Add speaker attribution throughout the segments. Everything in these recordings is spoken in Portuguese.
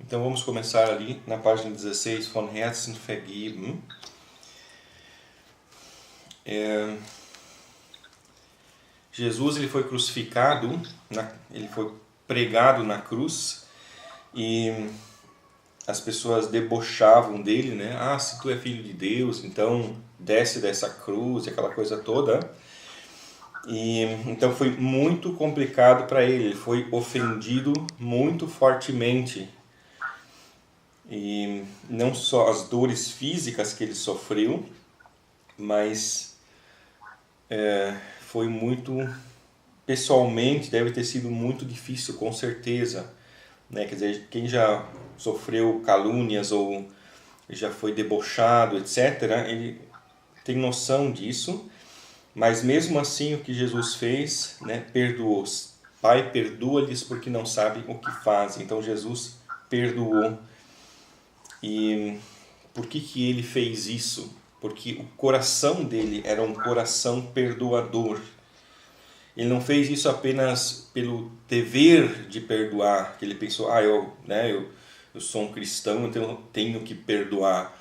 Speaker 1: Então vamos começar ali na página 16, von Herzen vergeben. Jesus ele foi crucificado, ele foi pregado na cruz e as pessoas debochavam dele, né? Ah, se tu é filho de Deus, então desce dessa cruz, aquela coisa toda. E então foi muito complicado para ele, ele foi ofendido muito fortemente. E não só as dores físicas que ele sofreu, mas foi muito, pessoalmente deve ter sido muito difícil, com certeza, né? Quer dizer, quem já sofreu calúnias ou já foi debochado, etc., ele tem noção disso, mas mesmo assim o que Jesus fez, né? Perdoou-os. Pai, perdoa-lhes porque não sabem o que fazem. Então Jesus perdoou. E por que ele fez isso? Porque o coração dele era um coração perdoador. Ele não fez isso apenas pelo dever de perdoar, que ele pensou, eu sou um cristão, então eu tenho que perdoar.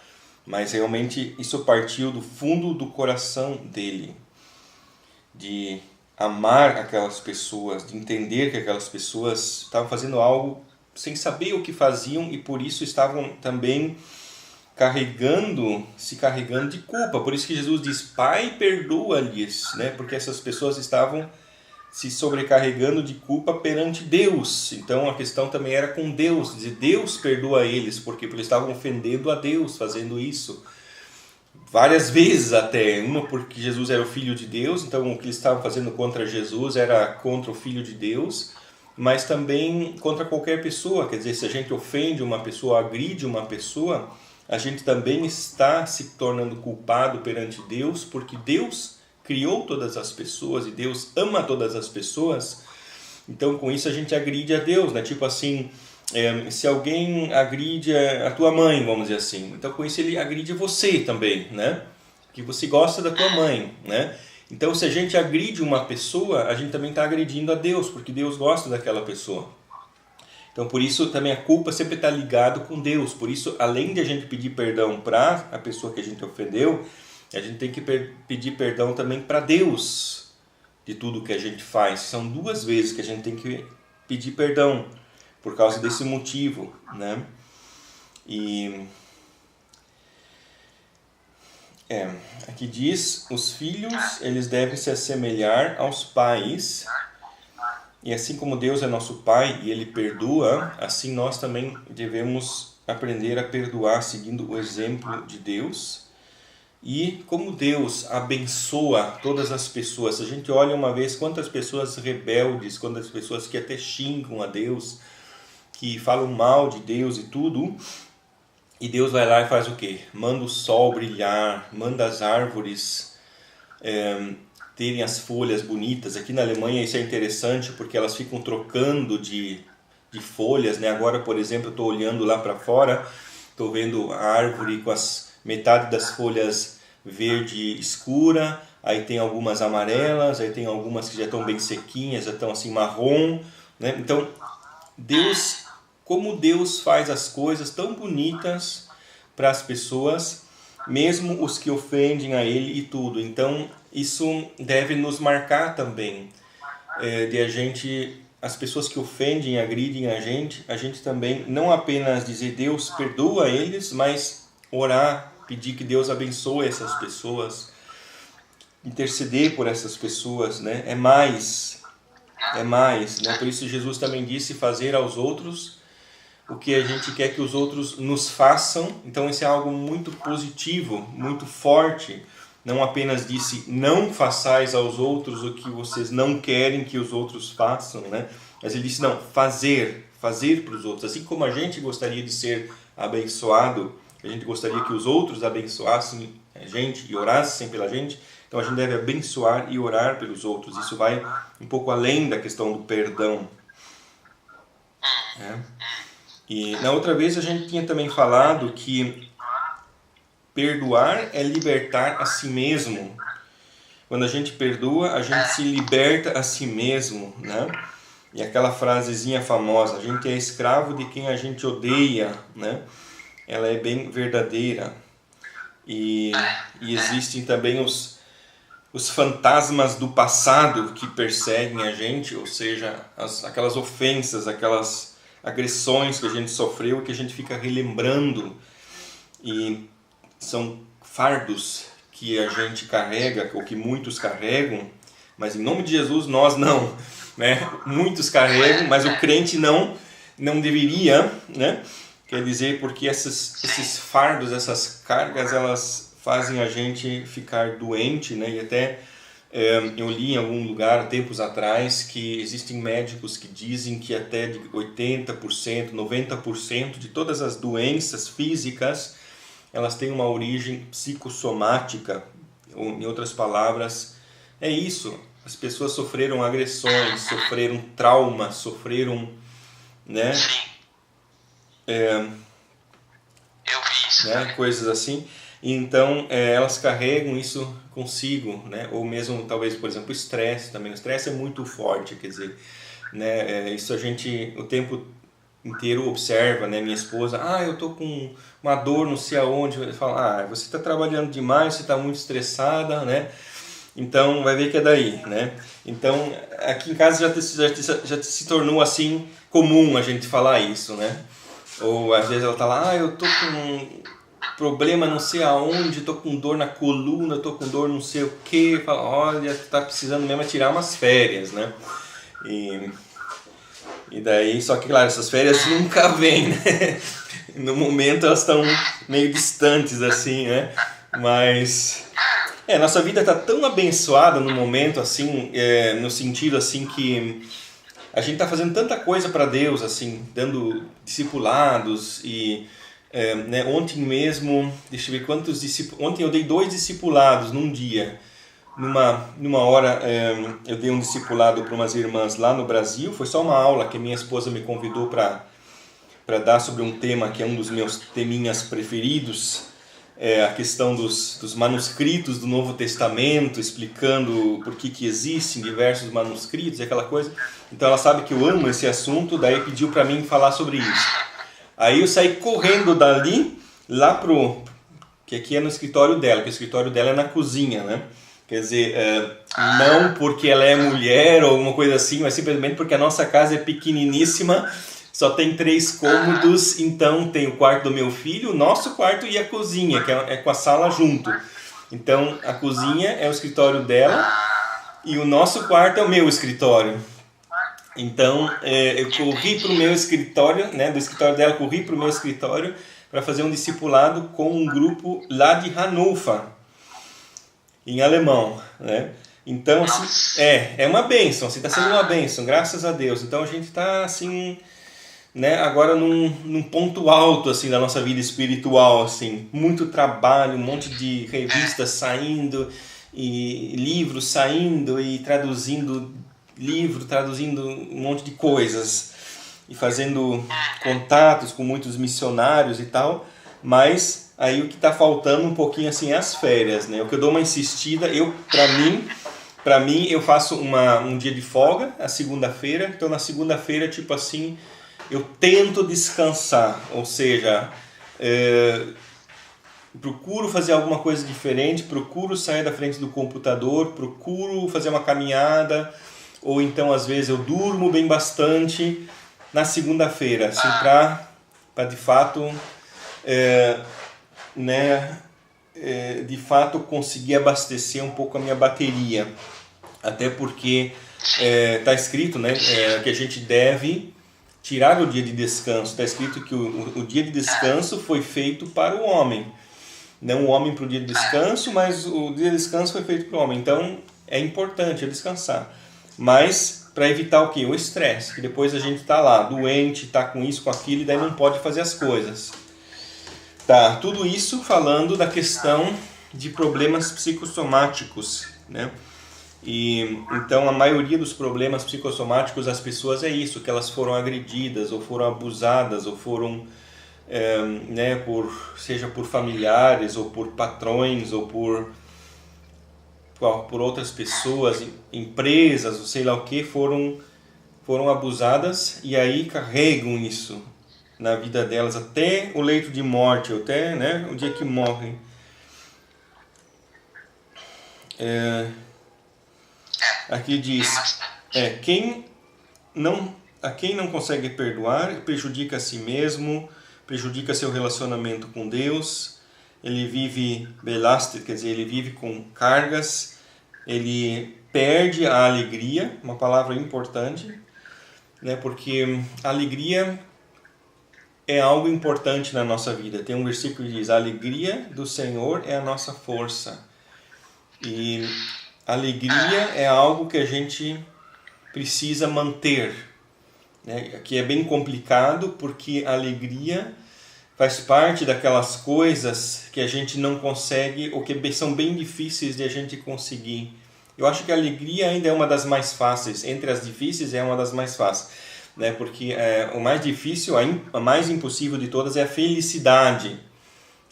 Speaker 1: Mas realmente isso partiu do fundo do coração dele, de amar aquelas pessoas, de entender que aquelas pessoas estavam fazendo algo sem saber o que faziam e por isso estavam também se carregando de culpa. Por isso que Jesus diz, Pai, perdoa-lhes, né? Porque essas pessoas estavam se sobrecarregando de culpa perante Deus. Então a questão também era com Deus, dizer, Deus perdoa eles, porque eles estavam ofendendo a Deus fazendo isso. Várias vezes até, uma porque Jesus era o Filho de Deus, então o que eles estavam fazendo contra Jesus era contra o Filho de Deus, mas também contra qualquer pessoa. Quer dizer, se a gente ofende uma pessoa, agride uma pessoa, a gente também está se tornando culpado perante Deus, porque Deus criou todas as pessoas e Deus ama todas as pessoas. Então com isso a gente agride a Deus, né? Tipo assim, se alguém agride a tua mãe, vamos dizer assim, então com isso ele agride você também, né? Que você gosta da tua mãe, né? Então se a gente agride uma pessoa, a gente também está agredindo a Deus, porque Deus gosta daquela pessoa. Então por isso também a culpa sempre está ligado com Deus. Por isso, além de a gente pedir perdão para a pessoa que a gente ofendeu, a gente tem que pedir perdão também para Deus de tudo que a gente faz. São duas vezes que a gente tem que pedir perdão por causa desse motivo, né? E aqui diz, os filhos eles devem se assemelhar aos pais. E assim como Deus é nosso Pai e Ele perdoa, assim nós também devemos aprender a perdoar seguindo o exemplo de Deus. E como Deus abençoa todas as pessoas. A gente olha uma vez quantas pessoas rebeldes, quantas pessoas que até xingam a Deus, que falam mal de Deus e tudo. E Deus vai lá e faz o quê? Manda o sol brilhar, manda as árvores terem as folhas bonitas. Aqui na Alemanha isso é interessante porque elas ficam trocando de folhas, né? Agora, por exemplo, eu estou olhando lá para fora, estou vendo a árvore com metade das folhas verde escura, aí tem algumas amarelas, aí tem algumas que já estão bem sequinhas, já estão assim marrom, né? Então, como Deus faz as coisas tão bonitas para as pessoas, mesmo os que ofendem a Ele e tudo. Então, isso deve nos marcar também, de a gente, as pessoas que ofendem, agridem a gente também não apenas dizer Deus perdoa eles, mas orar, pedir que Deus abençoe essas pessoas, interceder por essas pessoas, né? É mais, né? Por isso Jesus também disse fazer aos outros o que a gente quer que os outros nos façam. Então isso é algo muito positivo, muito forte. Não apenas disse não façais aos outros o que vocês não querem que os outros façam, né? Mas ele disse não, fazer para os outros. Assim como a gente gostaria de ser abençoado, a gente gostaria que os outros abençoassem a gente e orassem pela gente, então a gente deve abençoar e orar pelos outros. Isso vai um pouco além da questão do perdão. E na outra vez a gente tinha também falado que perdoar é libertar a si mesmo. Quando a gente perdoa, a gente se liberta a si mesmo, né? E aquela frasezinha famosa, a gente é escravo de quem a gente odeia, né? Ela é bem verdadeira. E existem também os fantasmas do passado que perseguem a gente, ou seja, aquelas ofensas, aquelas agressões que a gente sofreu, que a gente fica relembrando, e são fardos que a gente carrega, ou que muitos carregam, mas em nome de Jesus nós não, né? Muitos carregam, mas o crente não deveria, né? Quer dizer, porque esses fardos, essas cargas, elas fazem a gente ficar doente, né? E até eu li em algum lugar, tempos atrás, que existem médicos que dizem que até de 80%, 90% de todas as doenças físicas, elas têm uma origem psicossomática. Ou, em outras palavras, é isso. As pessoas sofreram agressões, sofreram traumas, sofreram, né?
Speaker 2: Eu vi isso,
Speaker 1: né? Coisas assim. Então, elas carregam isso consigo, né? Ou mesmo, talvez, por exemplo, o estresse também. O estresse é muito forte, quer dizer, né? Isso a gente o tempo inteiro observa, né? Minha esposa, eu tô com uma dor não sei aonde. Eu falo, você está trabalhando demais, você está muito estressada, né? Então, vai ver que é daí, né? Então, aqui em casa já se tornou assim comum a gente falar isso, né? Ou às vezes ela tá lá, eu tô com um problema não sei aonde, tô com dor na coluna, tô com dor não sei o que. Fala, olha, tá precisando mesmo tirar umas férias, né? E daí, só que claro, essas férias nunca vêm, né? No momento elas estão meio distantes assim, né? Mas nossa vida tá tão abençoada no momento assim, no sentido assim que a gente está fazendo tanta coisa para Deus, assim, dando discipulados e né, ontem mesmo, deixa eu ver quantos discipulados, ontem eu dei 2 discipulados num dia, numa hora eu dei um discipulado para umas irmãs lá no Brasil, foi só uma aula que minha esposa me convidou para dar sobre um tema que é um dos meus teminhas preferidos, a questão dos manuscritos do Novo Testamento, explicando por que existem diversos manuscritos e aquela coisa. Então ela sabe que eu amo esse assunto, daí pediu para mim falar sobre isso. Aí eu saí correndo dali, lá que aqui é no escritório dela, que o escritório dela é na cozinha, né? Quer dizer, não porque ela é mulher ou alguma coisa assim, mas simplesmente porque a nossa casa é pequeniníssima, só tem 3 cômodos, então tem o quarto do meu filho, o nosso quarto e a cozinha, que é com a sala junto. Então a cozinha é o escritório dela e o nosso quarto é o meu escritório. Então eu corri para o meu escritório, né, do escritório dela, corri para o meu escritório para fazer um discipulado com um grupo lá de Hannover, em alemão, né? Então assim, é uma bênção, assim, está sendo uma bênção, graças a Deus. Então a gente está assim, né, agora num ponto alto assim da nossa vida espiritual, assim, muito trabalho, um monte de revistas saindo e livros saindo e traduzindo um monte de coisas e fazendo contatos com muitos missionários e tal, mas aí o que está faltando um pouquinho assim é as férias, né? O que eu dou uma insistida, para mim eu faço um dia de folga, a segunda-feira, então na segunda-feira tipo assim eu tento descansar, ou seja, procuro fazer alguma coisa diferente, procuro sair da frente do computador, procuro fazer uma caminhada, ou então às vezes eu durmo bem bastante na segunda-feira, assim, para de fato, de fato conseguir abastecer um pouco a minha bateria, até porque está escrito, né, que a gente deve tirar o dia de descanso. Está escrito que o dia de descanso foi feito para o homem, não o homem para o dia de descanso, mas o dia de descanso foi feito para o homem. Então é importante descansar, mas para evitar o quê? O estresse, que depois a gente está lá doente, está com isso, com aquilo, e daí não pode fazer as coisas. Tá, tudo isso falando da questão de problemas psicossomáticos, né? E então a maioria dos problemas psicossomáticos das pessoas é isso, que elas foram agredidas ou foram abusadas ou foram né, seja por familiares ou por patrões ou por outras pessoas, empresas ou sei lá o que, foram foram abusadas e aí carregam isso na vida delas até o leito de morte, até, né, o dia que morrem. Aqui diz, a quem não consegue perdoar, prejudica a si mesmo, prejudica seu relacionamento com Deus, ele vive belasted, quer dizer, ele vive com cargas, ele perde a alegria, uma palavra importante, né, porque a alegria é algo importante na nossa vida. Tem um versículo que diz, a alegria do Senhor é a nossa força. E alegria é algo que a gente precisa manter, né? Que é bem complicado, porque a alegria faz parte daquelas coisas que a gente não consegue, ou que são bem difíceis de a gente conseguir. Eu acho que a alegria ainda é uma das mais fáceis, entre as difíceis é uma das mais fáceis, né? Porque o mais difícil, a mais impossível de todas é a felicidade.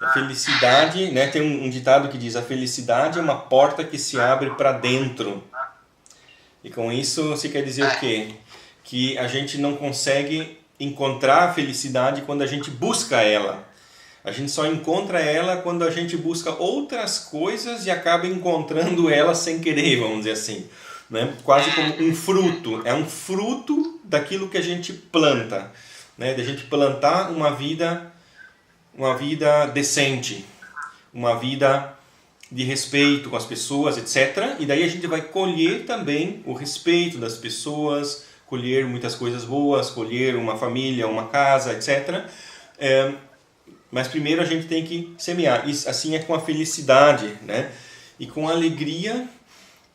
Speaker 1: A felicidade, né, tem um ditado que diz, a felicidade é uma porta que se abre para dentro. E com isso você quer dizer o quê? Que a gente não consegue encontrar a felicidade quando a gente busca ela. A gente só encontra ela quando a gente busca outras coisas e acaba encontrando ela sem querer, vamos dizer assim, né? Quase como um fruto. É um fruto daquilo que a gente planta, né? De a gente plantar uma vida decente, uma vida de respeito com as pessoas, etc. E daí a gente vai colher também o respeito das pessoas, colher muitas coisas boas, colher uma família, uma casa, etc. Mas primeiro a gente tem que semear. Isso, assim é com a felicidade, né? E com a alegria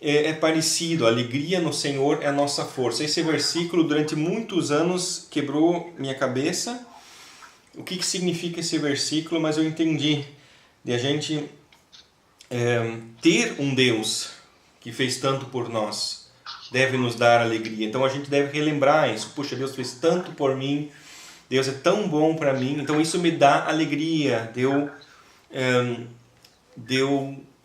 Speaker 1: é parecido. A alegria no Senhor é a nossa força. Esse versículo durante muitos anos quebrou minha cabeça. O que significa esse versículo? Mas eu entendi. De a gente ter um Deus que fez tanto por nós deve nos dar alegria. Então a gente deve relembrar isso. Puxa, Deus fez tanto por mim. Deus é tão bom para mim. Então isso me dá alegria. De eu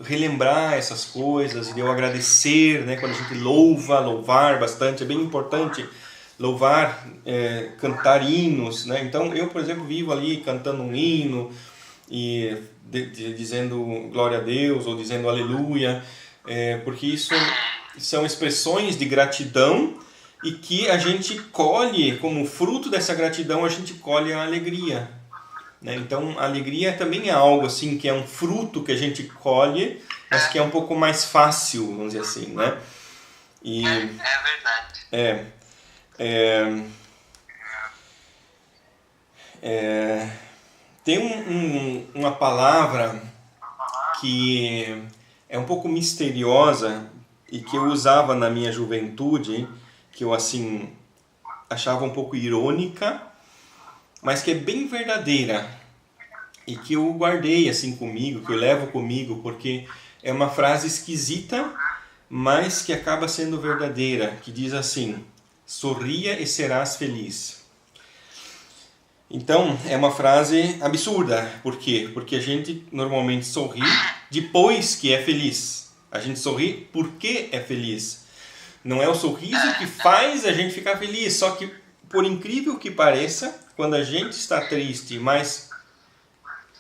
Speaker 1: relembrar essas coisas e de eu agradecer, né? Quando a gente louvar bastante. É bem importante louvar, cantar hinos, né? Então eu, por exemplo, vivo ali cantando um hino e dizendo glória a Deus ou dizendo aleluia, porque isso são expressões de gratidão e que a gente colhe, como fruto dessa gratidão, a gente colhe a alegria, né? Então a alegria também é algo assim que é um fruto que a gente colhe, mas que é um pouco mais fácil, vamos dizer assim, né? E,
Speaker 2: é verdade.
Speaker 1: Tem uma palavra que é um pouco misteriosa e que eu usava na minha juventude, que eu assim achava um pouco irônica, mas que é bem verdadeira e que eu guardei assim comigo, que eu levo comigo, porque é uma frase esquisita, mas que acaba sendo verdadeira, que diz assim: sorria e serás feliz. Então, é uma frase absurda. Por quê? Porque a gente normalmente sorri depois que é feliz. A gente sorri porque é feliz. Não é o sorriso que faz a gente ficar feliz. Só que, por incrível que pareça, quando a gente está triste, mas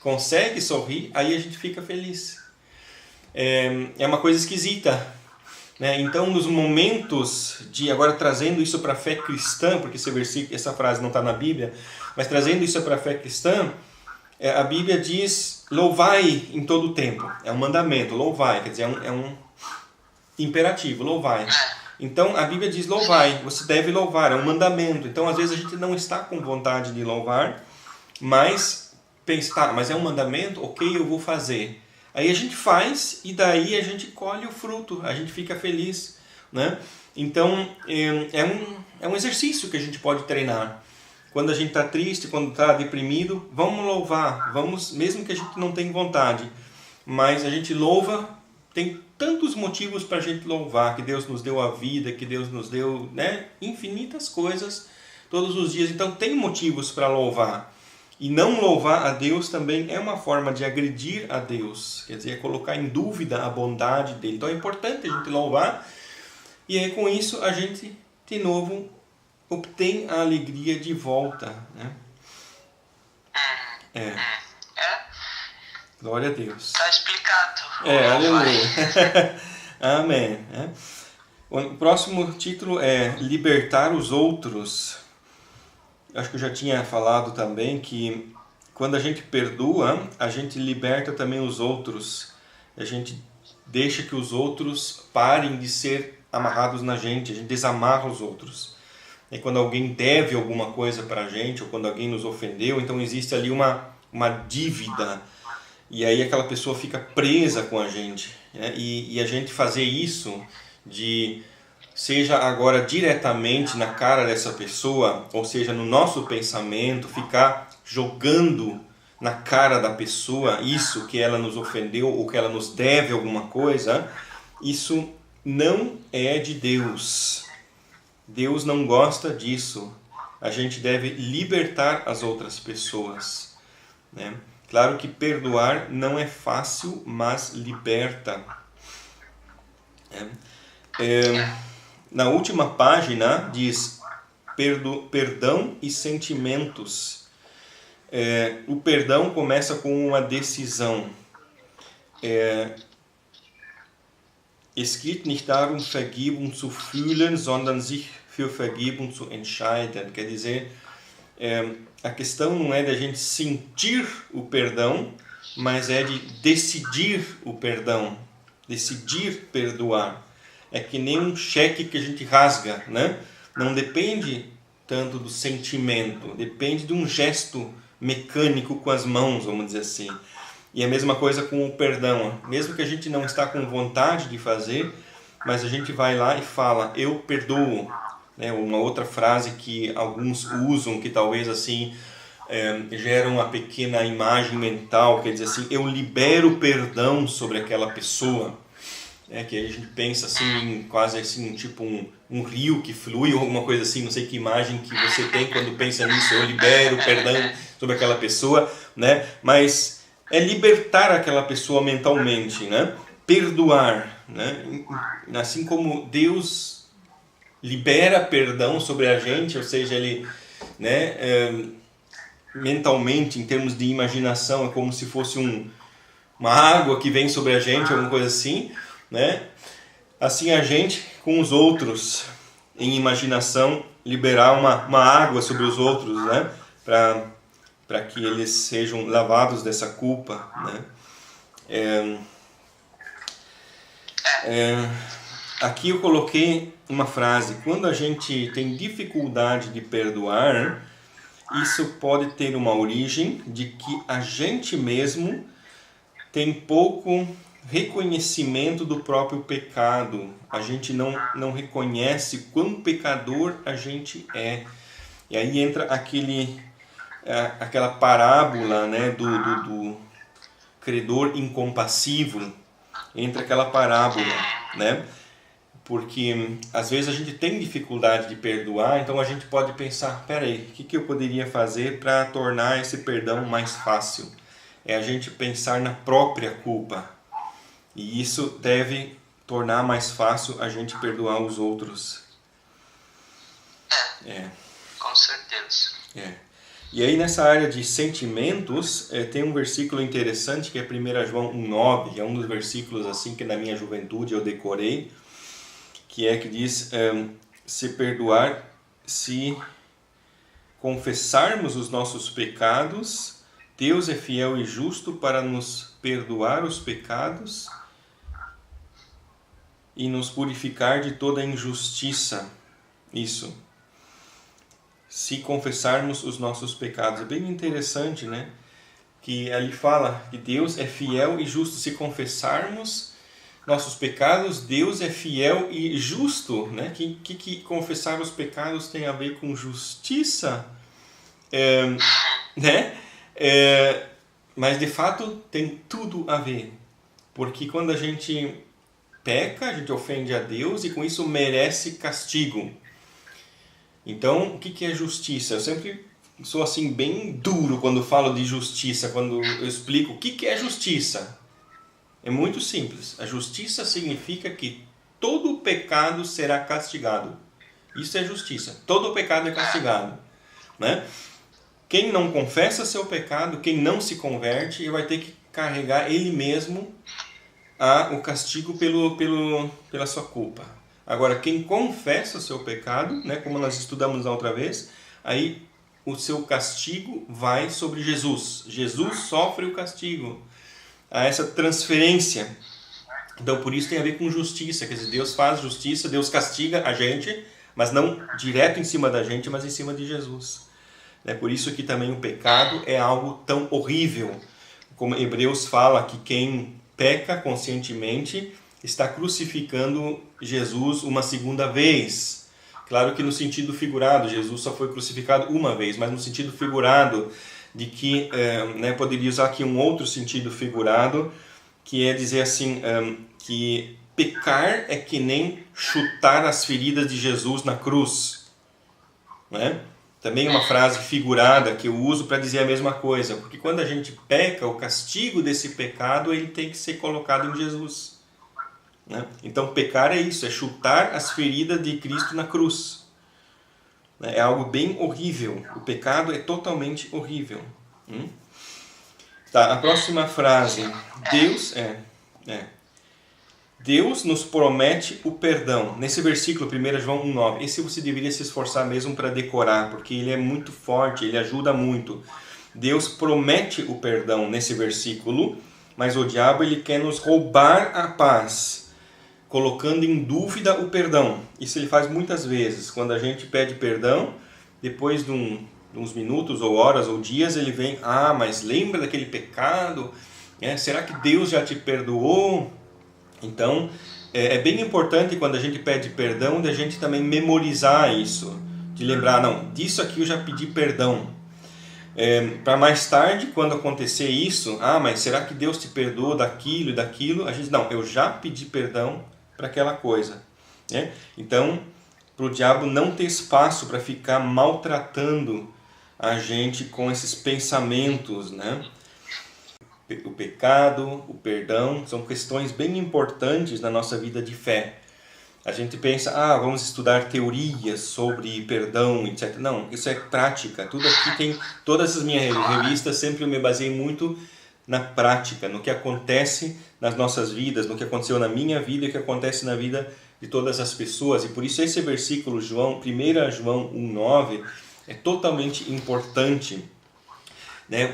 Speaker 1: consegue sorrir, aí a gente fica feliz. É uma coisa esquisita, né? Então, nos momentos de... Agora, trazendo isso para a fé cristã, porque essa frase não está na Bíblia, mas trazendo isso para a fé cristã, a Bíblia diz: louvai em todo o tempo. É um mandamento, louvai, quer dizer, é um imperativo, louvai. Então, a Bíblia diz louvai, você deve louvar, é um mandamento. Então, às vezes a gente não está com vontade de louvar, mas pensa, tá, mas é um mandamento, ok, eu vou fazer. Aí a gente faz e daí a gente colhe o fruto, a gente fica feliz, né? Então, é um exercício que a gente pode treinar. Quando a gente está triste, quando está deprimido, vamos louvar, mesmo que a gente não tenha vontade. Mas a gente louva, tem tantos motivos para a gente louvar, que Deus nos deu a vida, que Deus nos deu, né, infinitas coisas todos os dias. Então tem motivos para louvar. E não louvar a Deus também é uma forma de agredir a Deus, quer dizer, é colocar em dúvida a bondade dele. Então é importante a gente louvar, e aí com isso a gente, de novo, obtém a alegria de volta, né? Glória a Deus.
Speaker 2: Está explicado.
Speaker 1: Aleluia. Amém. O próximo título é Libertar os Outros. Acho que eu já tinha falado também que quando a gente perdoa, a gente liberta também os outros. A gente deixa que os outros parem de ser amarrados na gente. A gente desamarra os outros. E quando alguém deve alguma coisa para a gente, ou quando alguém nos ofendeu, então existe ali uma dívida. E aí aquela pessoa fica presa com a gente, né? E a gente fazer isso, seja agora diretamente na cara dessa pessoa, ou seja, no nosso pensamento, ficar jogando na cara da pessoa isso que ela nos ofendeu ou que ela nos deve alguma coisa, isso não é de Deus. Deus não gosta disso. A gente deve libertar as outras pessoas, né? Claro que perdoar não é fácil, mas liberta. Na última página diz perdão e sentimentos. O perdão começa com uma decisão. Es geht nicht darum, Vergebung zu fühlen, sondern sich für Vergebung zu entscheiden. Quer dizer, a questão não é de a gente sentir o perdão, mas é de decidir o perdão, decidir perdoar. É que nem um cheque que a gente rasga, né? Não depende tanto do sentimento, depende de um gesto mecânico com as mãos, vamos dizer assim. E a mesma coisa com o perdão. Mesmo que a gente não está com vontade de fazer, mas a gente vai lá e fala, eu perdoo. Uma outra frase que alguns usam, que talvez assim gera uma pequena imagem mental, quer dizer assim, eu libero perdão sobre aquela pessoa. Que aí a gente pensa assim, quase assim, tipo um rio que flui ou alguma coisa assim, não sei que imagem que você tem quando pensa nisso, eu libero perdão sobre aquela pessoa, né? Mas é libertar aquela pessoa mentalmente, né? Perdoar, né? Assim como Deus libera perdão sobre a gente, ou seja, ele, né, mentalmente, em termos de imaginação, é como se fosse uma água que vem sobre a gente, alguma coisa assim, né? Assim a gente com os outros, em imaginação, liberar uma água sobre os outros, né? Para que eles sejam lavados dessa culpa, né? Aqui eu coloquei uma frase: quando a gente tem dificuldade de perdoar, isso pode ter uma origem de que a gente mesmo tem pouco reconhecimento do próprio pecado. A gente não reconhece quão pecador a gente é. E aí entra aquela parábola, né, do credor incompassivo. Entra aquela parábola, né? Porque às vezes a gente tem dificuldade de perdoar, então a gente pode pensar, peraí, o que eu poderia fazer para tornar esse perdão mais fácil? É a gente pensar na própria culpa. E isso deve tornar mais fácil a gente perdoar os outros.
Speaker 2: Com certeza.
Speaker 1: E aí nessa área de sentimentos, tem um versículo interessante que é 1 João 1,9, que é um dos versículos assim que na minha juventude eu decorei, que diz, se perdoar, se confessarmos os nossos pecados, Deus é fiel e justo para nos perdoar os pecados e nos purificar de toda injustiça. Isso. Se confessarmos os nossos pecados. É bem interessante, né? Que ali fala que Deus é fiel e justo. Se confessarmos nossos pecados, Deus é fiel e justo, né? Que confessar os pecados tem a ver com justiça, né? Mas de fato tem tudo a ver, porque quando a gente peca, a gente ofende a Deus e com isso merece castigo. Então, o que é justiça? Eu sempre sou assim bem duro quando falo de justiça, quando eu explico o que é justiça. É muito simples. A justiça significa que todo pecado será castigado. Isso é justiça. Todo pecado é castigado, né? Quem não confessa seu pecado, quem não se converte, ele vai ter que carregar ele mesmo o castigo pela sua culpa. Agora, quem confessa o seu pecado, né, como nós estudamos na outra vez, aí o seu castigo vai sobre Jesus. Jesus sofre o castigo. Há essa transferência. Então, por isso tem a ver com justiça. Quer dizer, Deus faz justiça, Deus castiga a gente, mas não direto em cima da gente, mas em cima de Jesus. É por isso que também o pecado é algo tão horrível. Como Hebreus fala que quem peca conscientemente está crucificando Jesus uma segunda vez. Claro que no sentido figurado, Jesus só foi crucificado uma vez, mas no sentido figurado, de que, poderia usar aqui um outro sentido figurado, que é dizer assim, que pecar é que nem chutar as feridas de Jesus na cruz. Né? Também uma frase figurada que eu uso para dizer a mesma coisa, porque quando a gente peca, o castigo desse pecado ele tem que ser colocado em Jesus. Né? Então pecar é isso, é chutar as feridas de Cristo na cruz. É algo bem horrível, o pecado é totalmente horrível. Tá, a próxima frase, Deus nos promete o perdão. Nesse versículo, 1 João 1,9, esse você deveria se esforçar mesmo para decorar, porque ele é muito forte, ele ajuda muito. Deus promete o perdão nesse versículo, mas o diabo ele quer nos roubar a paz, colocando em dúvida o perdão. Isso ele faz muitas vezes. Quando a gente pede perdão, depois de uns minutos ou horas ou dias, ele vem, mas lembra daquele pecado? Será que Deus já te perdoou? Então, é bem importante quando a gente pede perdão, da gente também memorizar isso, de lembrar, não, disso aqui eu já pedi perdão. Para mais tarde, quando acontecer isso, mas será que Deus te perdoou daquilo e daquilo? A gente, não, eu já pedi perdão para aquela coisa. Né? Então, para o diabo não ter espaço para ficar maltratando a gente com esses pensamentos, né? O pecado, o perdão, são questões bem importantes na nossa vida de fé. A gente pensa, vamos estudar teorias sobre perdão, etc. Não, isso é prática. Tudo aqui tem, todas as minhas revistas sempre eu me baseei muito na prática, no que acontece nas nossas vidas, no que aconteceu na minha vida e o que acontece na vida de todas as pessoas. E por isso esse versículo, 1 João 1,9, é totalmente importante. Né?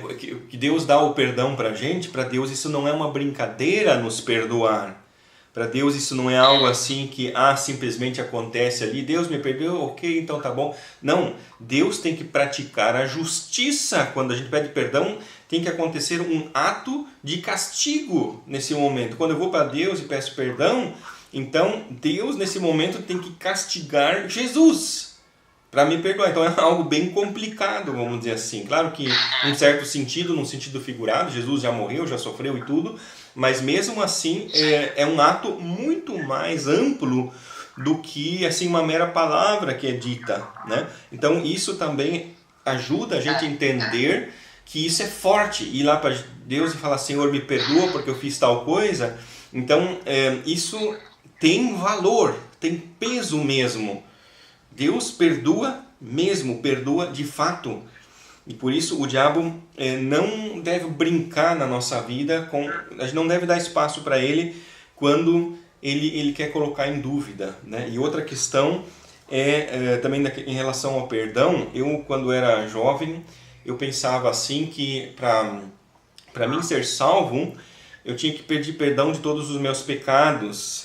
Speaker 1: Que Deus dá o perdão para a gente, para Deus isso não é uma brincadeira nos perdoar. Para Deus isso não é algo assim que simplesmente acontece ali, Deus me perdoou, ok, então tá bom. Não, Deus tem que praticar a justiça. Quando a gente pede perdão, tem que acontecer um ato de castigo nesse momento. Quando eu vou para Deus e peço perdão, então Deus nesse momento tem que castigar Jesus para me perdoar. Então é algo bem complicado, vamos dizer assim. Claro que em certo sentido, num sentido figurado, Jesus já morreu, já sofreu e tudo, mas mesmo assim é um ato muito mais amplo do que assim, uma mera palavra que é dita. Né? Então isso também ajuda a gente a entender que isso é forte. Ir lá para Deus e falar, Senhor, me perdoa porque eu fiz tal coisa. Então isso tem valor, tem peso mesmo. Deus perdoa mesmo, perdoa de fato. E por isso o diabo não deve brincar na nossa vida, a gente não deve dar espaço para ele quando ele quer colocar em dúvida. Né? E outra questão também em relação ao perdão. Eu, quando era jovem, eu pensava assim que para mim ser salvo, eu tinha que pedir perdão de todos os meus pecados.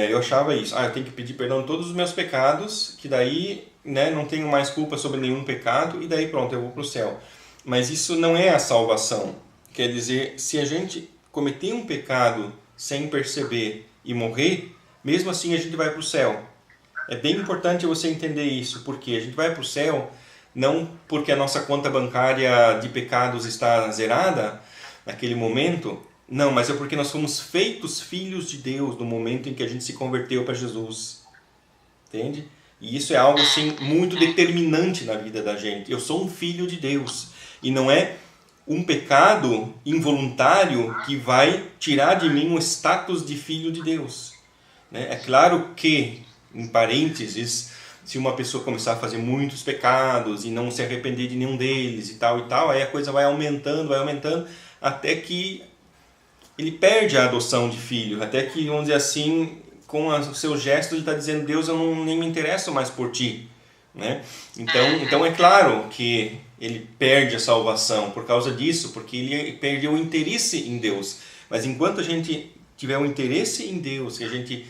Speaker 1: Eu achava isso, eu tenho que pedir perdão de todos os meus pecados, que daí não tenho mais culpa sobre nenhum pecado, e daí pronto, eu vou para o céu. Mas isso não é a salvação. Quer dizer, se a gente cometer um pecado sem perceber e morrer, mesmo assim a gente vai para o céu. É bem importante você entender isso, porque a gente vai para o céu não porque a nossa conta bancária de pecados está zerada naquele momento. Não, mas é porque nós fomos feitos filhos de Deus no momento em que a gente se converteu para Jesus. Entende? E isso é algo assim muito determinante na vida da gente. Eu sou um filho de Deus. E não é um pecado involuntário que vai tirar de mim o status de filho de Deus. É claro que, em parênteses, se uma pessoa começar a fazer muitos pecados e não se arrepender de nenhum deles e tal, aí a coisa vai aumentando, até que ele perde a adoção de filho, até que, vamos dizer assim, com os seus gestos ele está dizendo: Deus, eu nem me interesso mais por ti, né? Então é claro que ele perde a salvação por causa disso, porque ele perdeu o interesse em Deus. Mas enquanto a gente tiver um interesse em Deus, que a gente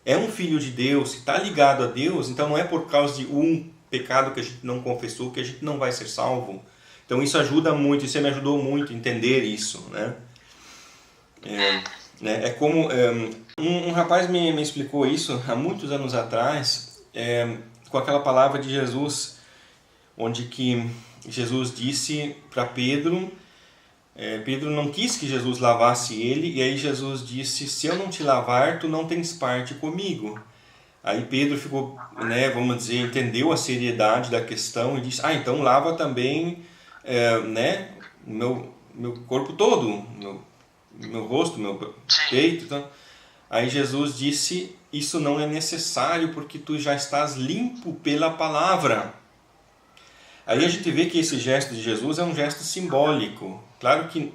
Speaker 1: é um filho de Deus, que está ligado a Deus, então não é por causa de um pecado que a gente não confessou que a gente não vai ser salvo. Então isso ajuda muito, isso me ajudou muito a entender isso, né? É como um rapaz me explicou isso há muitos anos atrás, com aquela palavra de Jesus, onde que Jesus disse para Pedro, Pedro não quis que Jesus lavasse ele, e aí Jesus disse: se eu não te lavar, tu não tens parte comigo. Aí Pedro ficou, vamos dizer, entendeu a seriedade da questão e disse: então lava também meu corpo todo, meu rosto, meu peito. Então, aí Jesus disse: isso não é necessário, porque tu já estás limpo pela palavra. Aí a gente vê que esse gesto de Jesus é um gesto simbólico. Claro que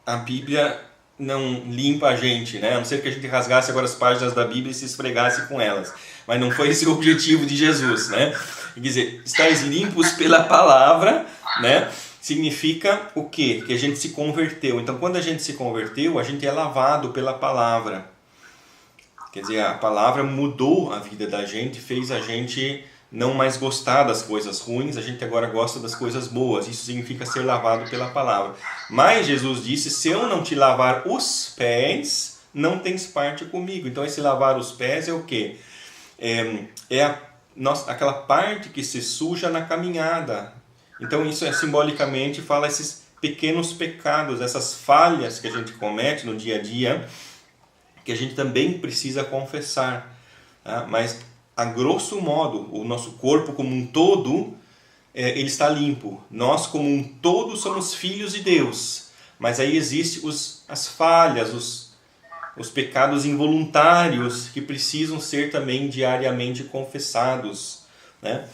Speaker 1: a Bíblia não limpa a gente, né? A não ser que a gente rasgasse agora as páginas da Bíblia e se esfregasse com elas. Mas não foi esse o objetivo de Jesus, né? Quer dizer, estáis limpos pela palavra, né? Significa o quê? Que a gente se converteu. Então, quando a gente se converteu, a gente é lavado pela palavra. Quer dizer, a palavra mudou a vida da gente, fez a gente não mais gostar das coisas ruins, a gente agora gosta das coisas boas. Isso significa ser lavado pela palavra. Mas Jesus disse: se eu não te lavar os pés, não tens parte comigo. Então esse lavar os pés é o quê? Aquela parte que se suja na caminhada. Então isso simbolicamente fala esses pequenos pecados, essas falhas que a gente comete no dia a dia, que a gente também precisa confessar. Tá? Mas a grosso modo, o nosso corpo como um todo, ele está limpo. Nós como um todo somos filhos de Deus. Mas aí existem as falhas, os pecados involuntários que precisam ser também diariamente confessados, né?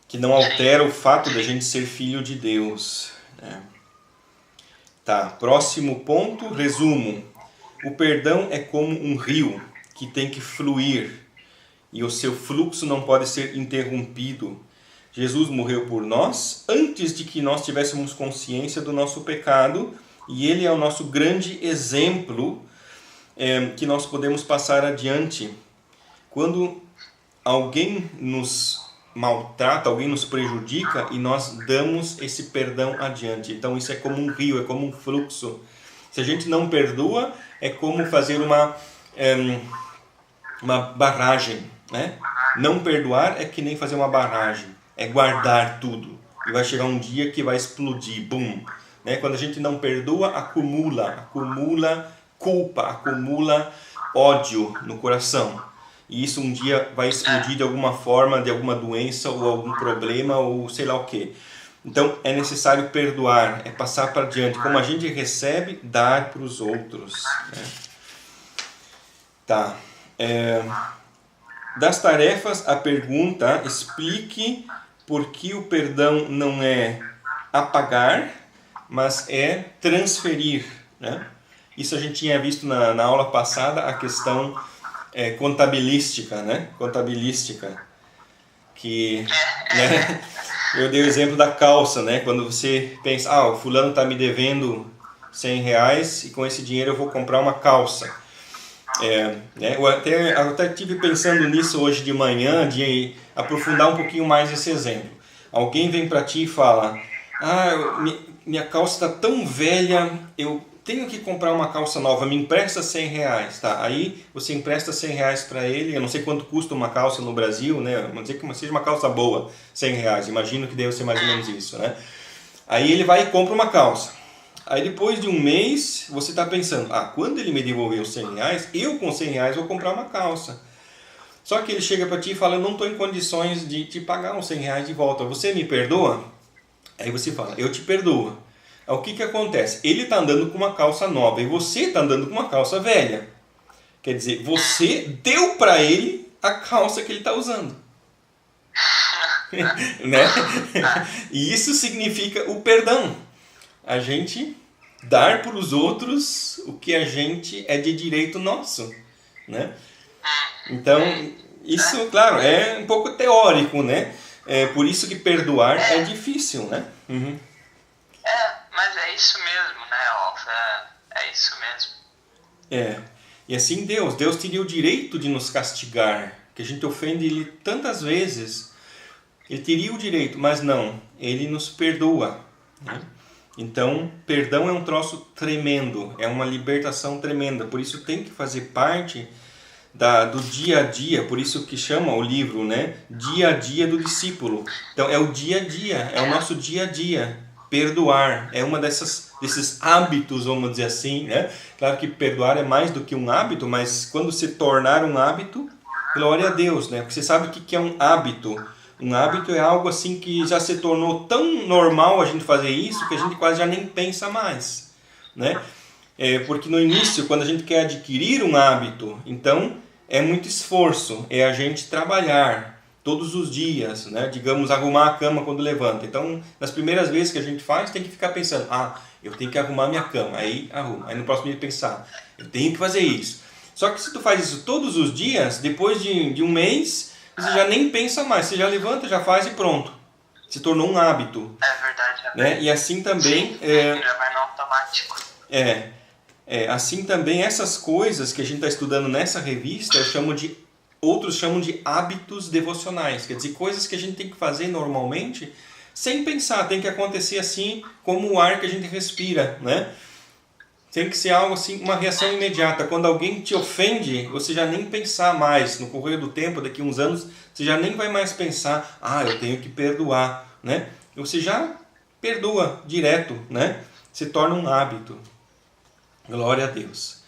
Speaker 1: Que não altera o fato de a gente ser filho de Deus, né? Tá, próximo ponto, resumo. O perdão é como um rio que tem que fluir, e o seu fluxo não pode ser interrompido. Jesus morreu por nós antes de que nós tivéssemos consciência do nosso pecado, e Ele é o nosso grande exemplo que nós podemos passar adiante. Quando alguém nos maltrata, alguém nos prejudica, e nós damos esse perdão adiante. Então isso é como um rio, é como um fluxo. Se a gente não perdoa, é como fazer uma barragem, né? Não perdoar é que nem fazer uma barragem, é guardar tudo, e vai chegar um dia que vai explodir, bum, né? Quando a gente não perdoa, acumula culpa, acumula ódio no coração, e isso um dia vai explodir de alguma forma, de alguma doença ou algum problema ou sei lá o que. Então é necessário perdoar, é passar para diante, como a gente recebe, dar para os outros, né? Tá. Das tarefas, a pergunta: explique por que o perdão não é apagar, mas é transferir, né? Isso a gente tinha visto na aula passada, a questão contabilística, né? Contabilística, que, né? Eu dei o exemplo da calça, né? Quando você pensa: o fulano está me devendo R$100 e com esse dinheiro eu vou comprar uma calça. Eu até estive pensando nisso hoje de manhã, de aprofundar um pouquinho mais esse exemplo. Alguém vem para ti e fala: minha calça está tão velha, eu tenho que comprar uma calça nova, me empresta R$100, tá? Aí você empresta R$100 para ele, eu não sei quanto custa uma calça no Brasil, né? Vamos dizer que seja uma calça boa, R$100, imagino que deve ser mais ou menos isso, né? Aí ele vai e compra uma calça. Aí depois de um mês, você está pensando: quando ele me devolver os R$100, eu com R$100 vou comprar uma calça. Só que ele chega para ti e fala: eu não estou em condições de te pagar os R$100 de volta, você me perdoa? Aí você fala: eu te perdoo. Aí o que acontece? Ele está andando com uma calça nova e você está andando com uma calça velha. Quer dizer, você deu para ele a calça que ele está usando. né? E isso significa o perdão. A gente dar para os outros o que a gente é de direito nosso, né? Então, isso, claro, é um pouco teórico, né? É por isso que perdoar é difícil, né? Uhum.
Speaker 2: Mas é isso mesmo, né, Rolf? É isso mesmo.
Speaker 1: E assim Deus teria o direito de nos castigar, que a gente ofende Ele tantas vezes. Ele teria o direito, mas não, Ele nos perdoa, né? Então, perdão é um troço tremendo, é uma libertação tremenda, por isso tem que fazer parte do dia a dia, por isso que chama o livro, né? Dia a dia do discípulo. Então, é o dia a dia, é o nosso dia a dia. Perdoar é uma desses hábitos, vamos dizer assim, né? Claro que perdoar é mais do que um hábito, mas quando se tornar um hábito, glória a Deus, né? Porque você sabe o que é um hábito. Um hábito é algo assim que já se tornou tão normal a gente fazer isso que a gente quase já nem pensa mais, né? Porque no início, quando a gente quer adquirir um hábito, então é muito esforço, é a gente trabalhar todos os dias, né? Digamos, arrumar a cama quando levanta. Então, nas primeiras vezes que a gente faz, tem que ficar pensando, eu tenho que arrumar minha cama, aí arruma. Aí no próximo dia pensar, eu tenho que fazer isso. Só que se tu faz isso todos os dias, depois de um mês, você já nem pensa mais, você já levanta, já faz e pronto. Se tornou um hábito.
Speaker 2: É verdade.
Speaker 1: Né? E assim também...
Speaker 2: já vai no automático.
Speaker 1: Assim também essas coisas que a gente está estudando nessa revista, outros chamam de hábitos devocionais. Quer dizer, coisas que a gente tem que fazer normalmente sem pensar, tem que acontecer assim como o ar que a gente respira, né? Tem que ser algo assim, uma reação imediata. Quando alguém te ofende, você já nem pensar mais. No correr do tempo, daqui a uns anos, você já nem vai mais pensar, eu tenho que perdoar, né? Você já perdoa direto, né? Se torna um hábito. Glória a Deus.